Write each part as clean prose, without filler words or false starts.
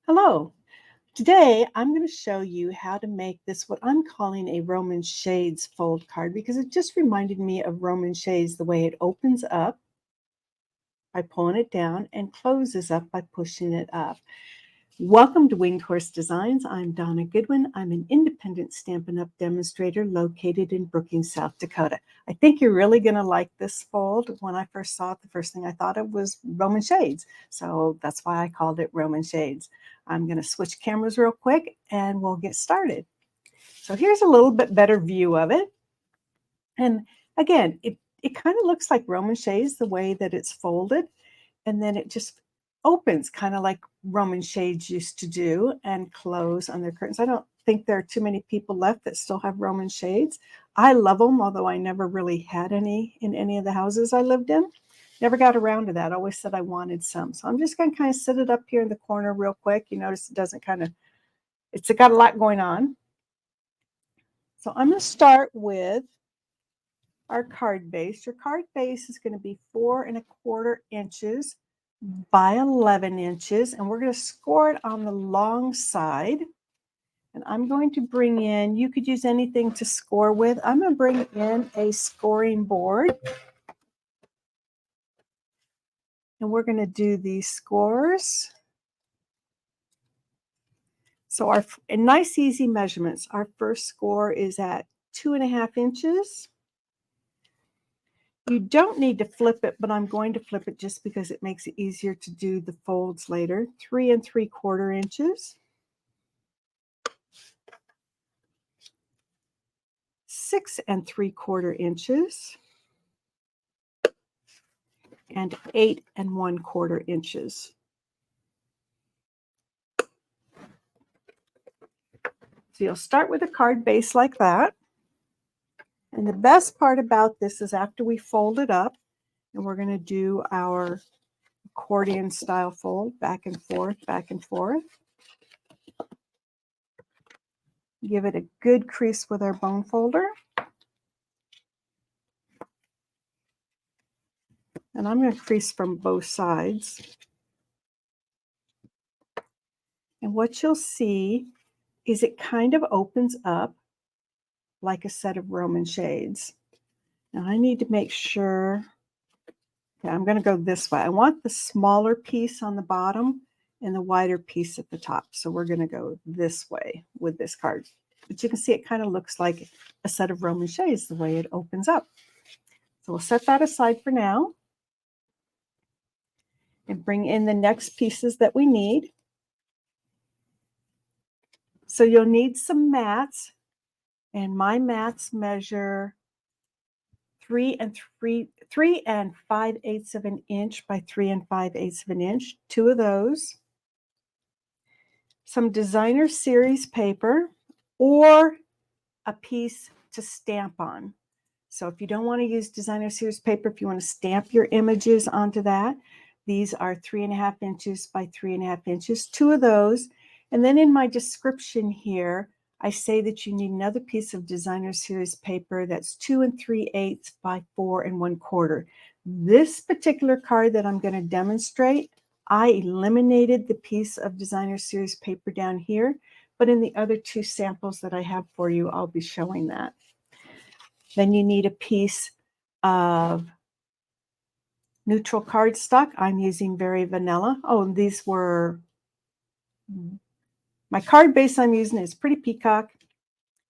Hello. Today I'm going to show you how to make this what I'm calling a Roman shades fold card because it just reminded me of Roman shades, the way it opens up by pulling it down and closes up by pushing it up. Welcome to Winged Horse Designs. I'm Donna Goodwin. I'm an independent Stampin' Up! Demonstrator located in Brookings, South Dakota. I think you're really going to like this fold. When I first saw it, the first thing I thought of was Roman shades. So that's why I called it Roman shades. I'm going to switch cameras real quick and we'll get started. So here's a little bit better view of it. And again, it kind of looks like Roman shades the way that it's folded. And then it just opens kind of like Roman shades used to do and close on their curtains. I don't think there are too many people left that still have Roman shades. I love them, although I never really had any in any of the houses I lived in. Never got around to that. I always said I wanted some. So I'm just going to kind of sit it up here in the corner real quick. You notice it doesn't it's got a lot going on. So I'm going to start with our card base. Your card base is going to be 4¼ inches by 11 inches, and we're going to score it on the long side. And I'm going to bring in, you could use anything to score with. I'm going to bring in a scoring board. And we're going to do these scores. So our nice easy measurements. Our first score is at 2½ inches. You don't need to flip it, but I'm going to flip it just because it makes it easier to do the folds later. 3¾ inches. 6¾ inches. And 8¼ inches. So you'll start with a card base like that. And the best part about this is after we fold it up, and we're going to do our accordion style fold, back and forth, back and forth. Give it a good crease with our bone folder. And I'm going to crease from both sides. And what you'll see is it kind of opens up like a set of Roman shades. Now I need to make sure, okay, I'm going to go this way. I want the smaller piece on the bottom and the wider piece at the top. So we're going to go this way with this card. But you can see it kind of looks like a set of Roman shades the way it opens up. So we'll set that aside for now and bring in the next pieces that we need. So you'll need some mats, and my mats measure 3 5/8 of an inch by 3 5/8 of an inch. 2 of those. Some designer series paper or a piece to stamp on. So if you don't want to use designer series paper, if you want to stamp your images onto that, these are 3½ inches by 3½ inches, 2 of those. And then in my description here, I say that you need another piece of designer series paper that's 2 3/8 by 4 1/4. This particular card that I'm going to demonstrate, I eliminated the piece of designer series paper down here, but in the other 2 samples that I have for you, I'll be showing that. Then you need a piece of neutral cardstock. I'm using Very Vanilla. Oh, and these were, my card base I'm using is Pretty Peacock.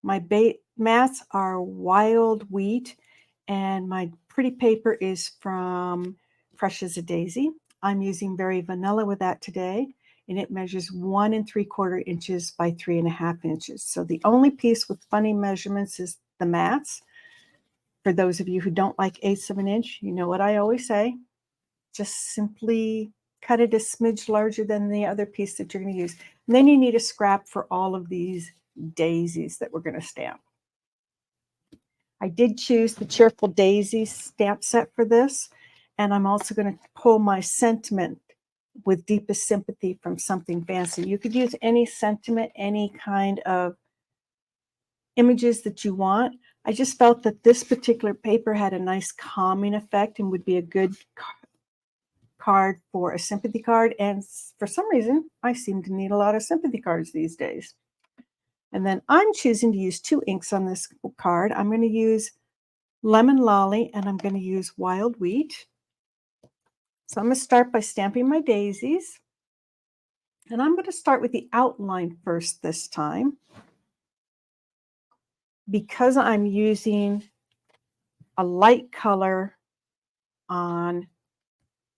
My mats are Wild Wheat, and my pretty paper is from Fresh as a Daisy. I'm using Very Vanilla with that today, and it measures 1 3/4 inches by 3½ inches. So the only piece with funny measurements is the mats. For those of you who don't like 1/8 of an inch, you know what I always say. Just simply cut it a smidge larger than the other piece that you're going to use. And then you need a scrap for all of these daisies that we're going to stamp. I did choose the Cheerful Daisy stamp set for this. And I'm also going to pull my sentiment with Deepest Sympathy from Something Fancy. You could use any sentiment, any kind of images that you want. I just felt that this particular paper had a nice calming effect and would be a good card for a sympathy card, and for some reason, I seem to need a lot of sympathy cards these days. And then I'm choosing to use 2 inks on this card. I'm going to use Lemon Lolly and I'm going to use Wild Wheat. So I'm going to start by stamping my daisies. And I'm going to start with the outline first this time. Because I'm using a light color on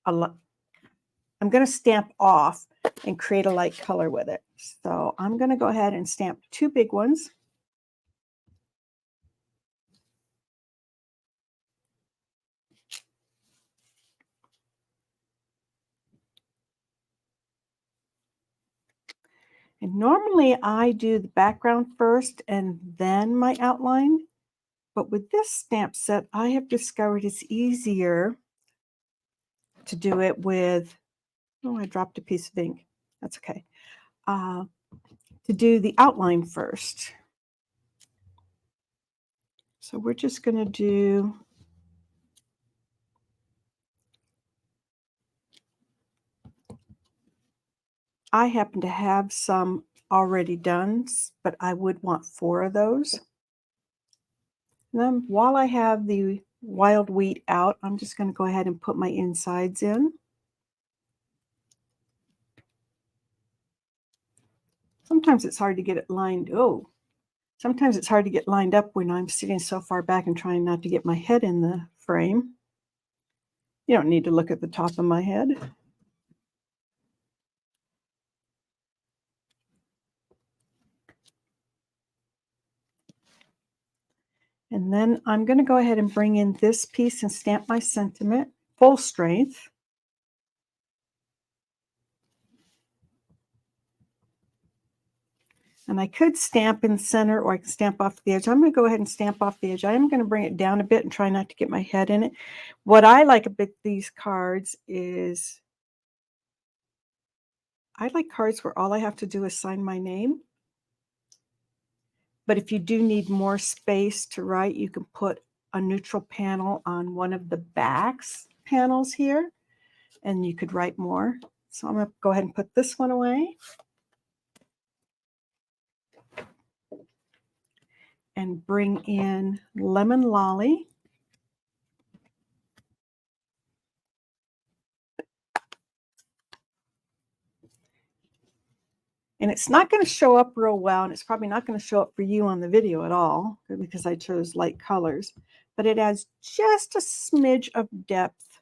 I'm going to stamp off and create a light color with it. So I'm going to go ahead and stamp 2 big ones. And normally I do the background first and then my outline. But with this stamp set, I have discovered it's easier to do it with, oh, I dropped a piece of ink. That's okay. To do the outline first. So we're just going to do I happen to have some already done, but I would want 4 of those. And then while I have the wild wheat out, I'm just going to go ahead and put my insides in. Sometimes it's hard to get it lined. Oh, sometimes it's hard to get lined up when I'm sitting so far back and trying not to get my head in the frame. You don't need to look at the top of my head. And then I'm going to go ahead and bring in this piece and stamp my sentiment full strength. And I could stamp in the center or I can stamp off the edge. I'm going to go ahead and stamp off the edge. I am going to bring it down a bit and try not to get my head in it. What I like about these cards is I like cards where all I have to do is sign my name. But if you do need more space to write, you can put a neutral panel on one of the backs panels here, and you could write more. So I'm going to go ahead and put this one away. And bring in Lemon Lolly. And it's not going to show up real well, and it's probably not going to show up for you on the video at all because I chose light colors, but it adds just a smidge of depth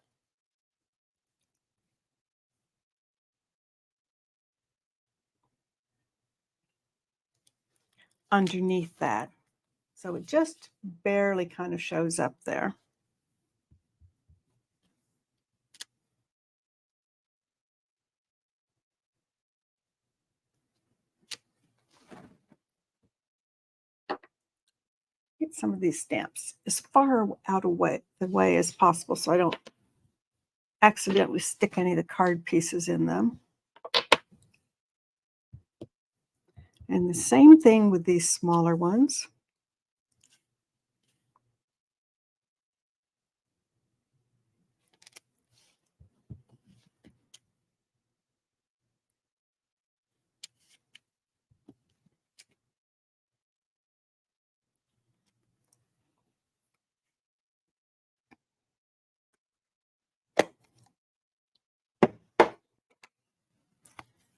underneath that. So it just barely kind of shows up there. Get some of these stamps as far out of the way as possible so I don't accidentally stick any of the card pieces in them. And the same thing with these smaller ones.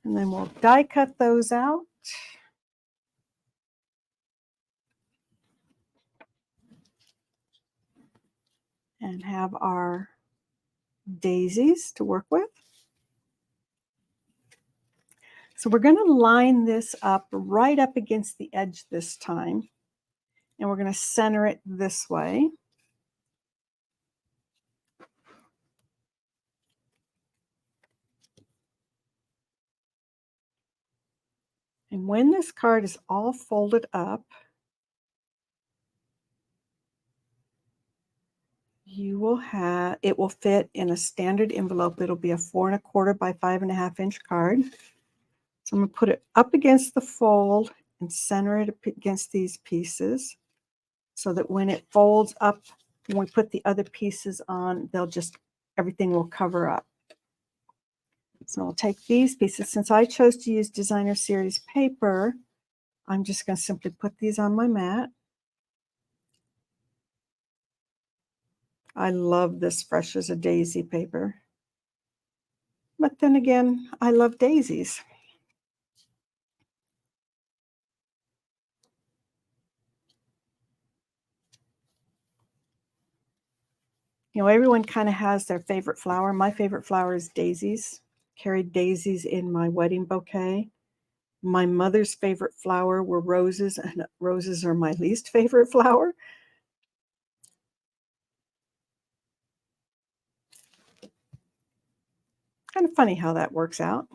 And then we'll die cut those out. And have our daisies to work with. So we're going to line this up right up against the edge this time. And we're going to center it this way. And when this card is all folded up, it will fit in a standard envelope. It'll be a 4 1/4 by 5 1/2 inch card. So I'm going to put it up against the fold and center it against these pieces so that when it folds up, when we put the other pieces on, everything will cover up. So I'll take these pieces. Since I chose to use designer series paper, I'm just going to simply put these on my mat. I love this fresh as a daisy paper. But then again, I love daisies. You know, everyone kind of has their favorite flower. My favorite flower is daisies. Carried daisies in my wedding bouquet. My mother's favorite flower were roses, and roses are my least favorite flower. Kind of funny how that works out.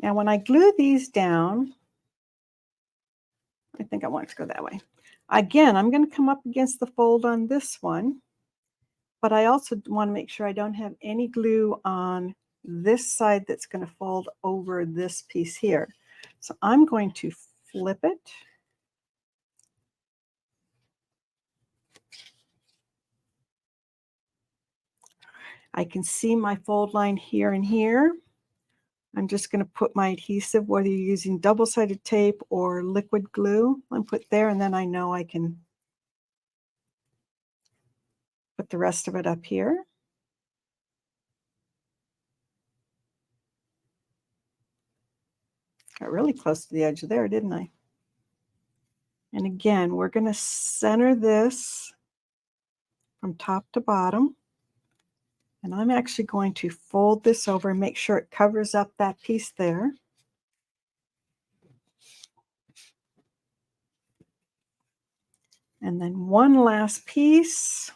Now, when I glue these down, I think I want it to go that way. Again, I'm going to come up against the fold on this one, but I also want to make sure I don't have any glue on this side that's going to fold over this piece here. So I'm going to flip it. I can see my fold line here and here. I'm just going to put my adhesive, whether you're using double-sided tape or liquid glue, and put there, and then I know I can put the rest of it up here. Got really close to the edge there, didn't I? And again, we're going to center this from top to bottom. And I'm actually going to fold this over and make sure it covers up that piece there. And then one last piece.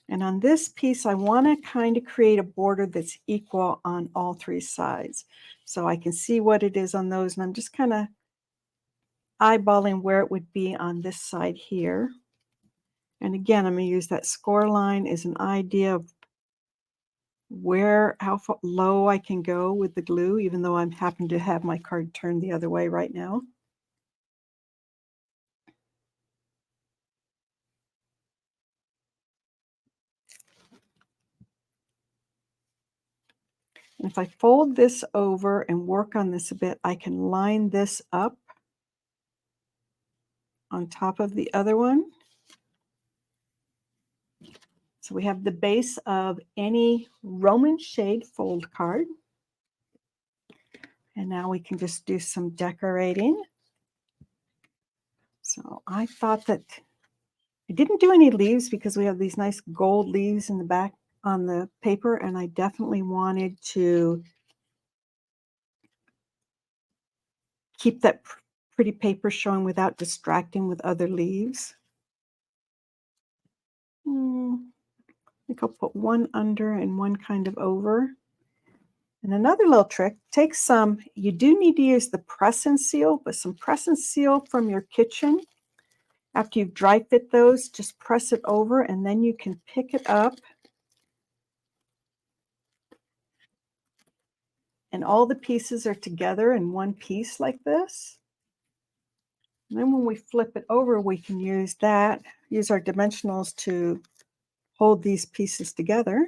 And on this piece, I want to kind of create a border that's equal on all three sides. So I can see what it is on those, and I'm just kind of eyeballing where it would be on this side here. And again, I'm going to use that score line as an idea of how low I can go with the glue, even though I'm happen to have my card turned the other way right now. And if I fold this over and work on this a bit, I can line this up on top of the other one. So we have the base of any Roman shade fold card. And now we can just do some decorating. So I thought that I didn't do any leaves because we have these nice gold leaves in the back on the paper, and I definitely wanted to keep that pretty paper showing without distracting with other leaves. I think I'll put one under and one kind of over. And another little trick, take some, you do need to use the press and seal, but some press and seal from your kitchen. After you've dry fit those, just press it over and then you can pick it up. And all the pieces are together in one piece like this. And then when we flip it over, we can use our dimensionals to hold these pieces together.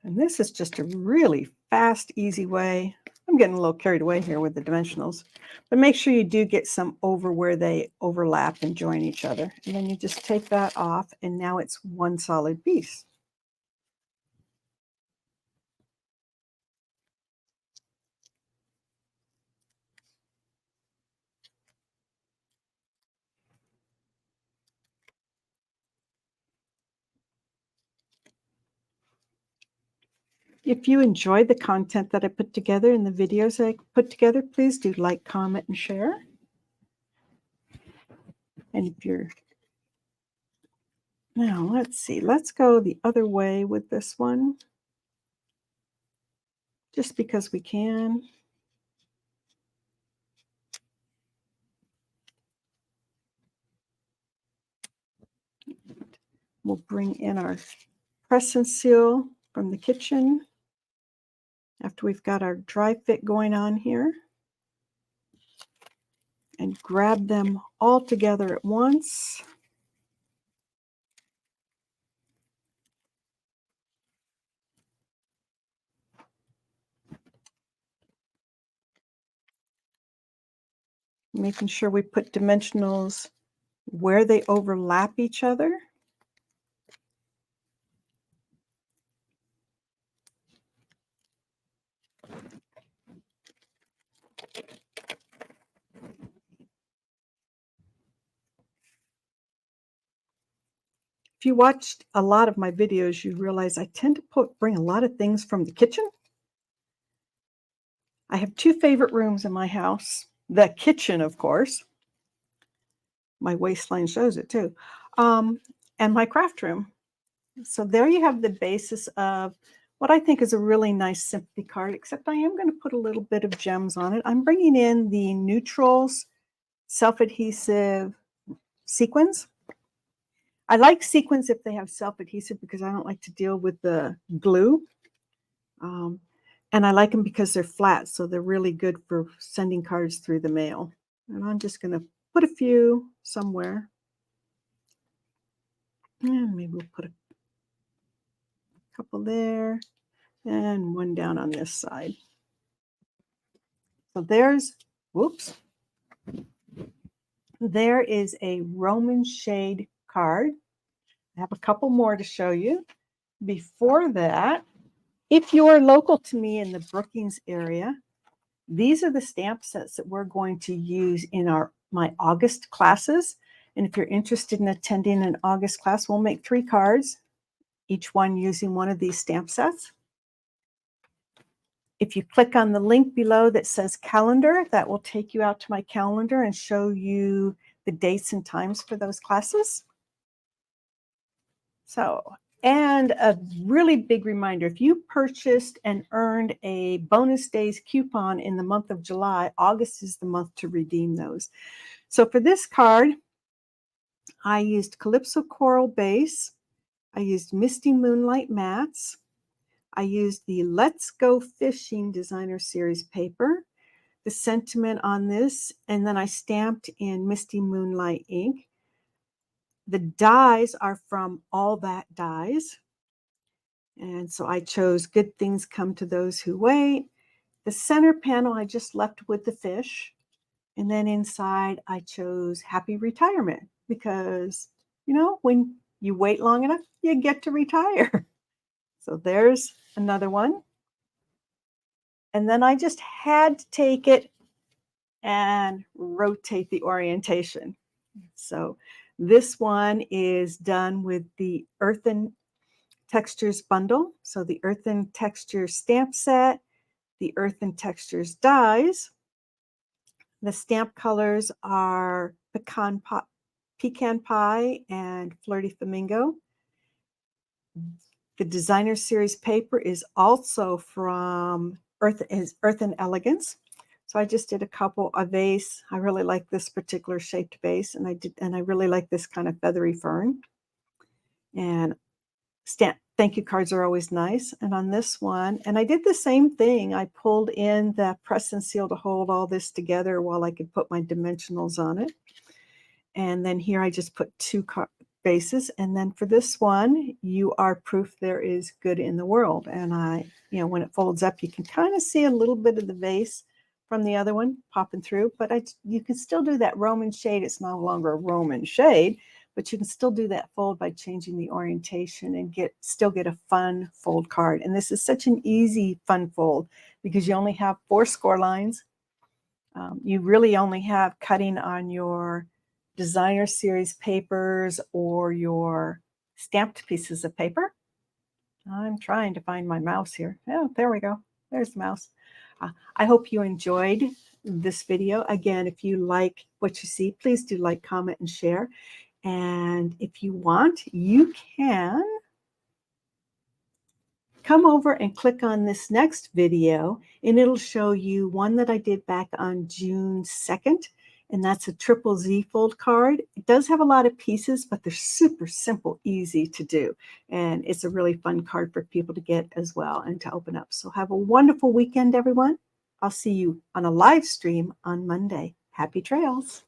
And this is just a really fast, easy way. I'm getting a little carried away here with the dimensionals, but make sure you do get some over where they overlap and join each other. And then you just take that off, and now it's one solid piece. If you enjoyed the content that I put together and the videos I put together, please do like, comment, and share. And if you're now, let's see, let's go the other way with this one, just because we can. We'll bring in our press and seal from the kitchen. After we've got our dry fit going on here, and grab them all together at once. Making sure we put dimensionals where they overlap each other. If you watched a lot of my videos, you realize I tend to bring a lot of things from the kitchen. I have two favorite rooms in my house. The kitchen, of course. My waistline shows it too. And my craft room. So there you have the basis of what I think is a really nice sympathy card, except I am going to put a little bit of gems on it. I'm bringing in the Neutrals self-adhesive sequins. I like sequins if they have self-adhesive because I don't like to deal with the glue. And I like them because they're flat, so they're really good for sending cards through the mail. And I'm just going to put a few somewhere. And maybe we'll put a couple there and one down on this side. So there's, whoops. There is a Roman shade card. I have a couple more to show you. Before that, if you're local to me in the Brookings area, these are the stamp sets that we're going to use in my August classes. And if you're interested in attending an August class, we'll make 3 cards, each one using one of these stamp sets. If you click on the link below that says calendar, that will take you out to my calendar and show you the dates and times for those classes. So, and a really big reminder, if you purchased and earned a bonus days coupon in the month of July, August is the month to redeem those. So for this card, I used Calypso Coral Base. I used Misty Moonlight Mats. I used the Let's Go Fishing Designer Series paper, the sentiment on this, and then I stamped in Misty Moonlight ink. The dies are from All That Dies. And so I chose Good Things Come to Those Who Wait. The center panel I just left with the fish. And then inside I chose Happy Retirement because, you know, when you wait long enough, you get to retire. So there's another one. And then I just had to take it and rotate the orientation. So this one is done with the Earthen Textures bundle. So the Earthen Textures stamp set, the Earthen Textures dies. The stamp colors are Pecan Pie and Flirty Flamingo. The Designer Series paper is also from Earthen Elegance. So I just did a couple, a vase. I really like this particular shaped vase, and I really like this kind of feathery fern. And thank you cards are always nice. And on this one, and I did the same thing. I pulled in the press and seal to hold all this together while I could put my dimensionals on it. And then here I just put 2 bases. And then for this one, you are proof there is good in the world. And when it folds up, you can kind of see a little bit of the vase from the other one popping through, but you can still do that Roman shade. It's no longer a Roman shade, but you can still do that fold by changing the orientation and still get a fun fold card. And this is such an easy fun fold because you only have 4 score lines. You really only have cutting on your Designer Series papers or your stamped pieces of paper. I'm trying to find my mouse here. Oh, there we go. There's the mouse. I hope you enjoyed this video. Again, if you like what you see, please do like, comment, and share. And if you want, you can come over and click on this next video, and it'll show you one that I did back on June 2nd. and that's a triple Z fold card. It does have a lot of pieces, but they're super simple, easy to do. And it's a really fun card for people to get as well and to open up. So have a wonderful weekend, everyone. I'll see you on a live stream on Monday. Happy trails.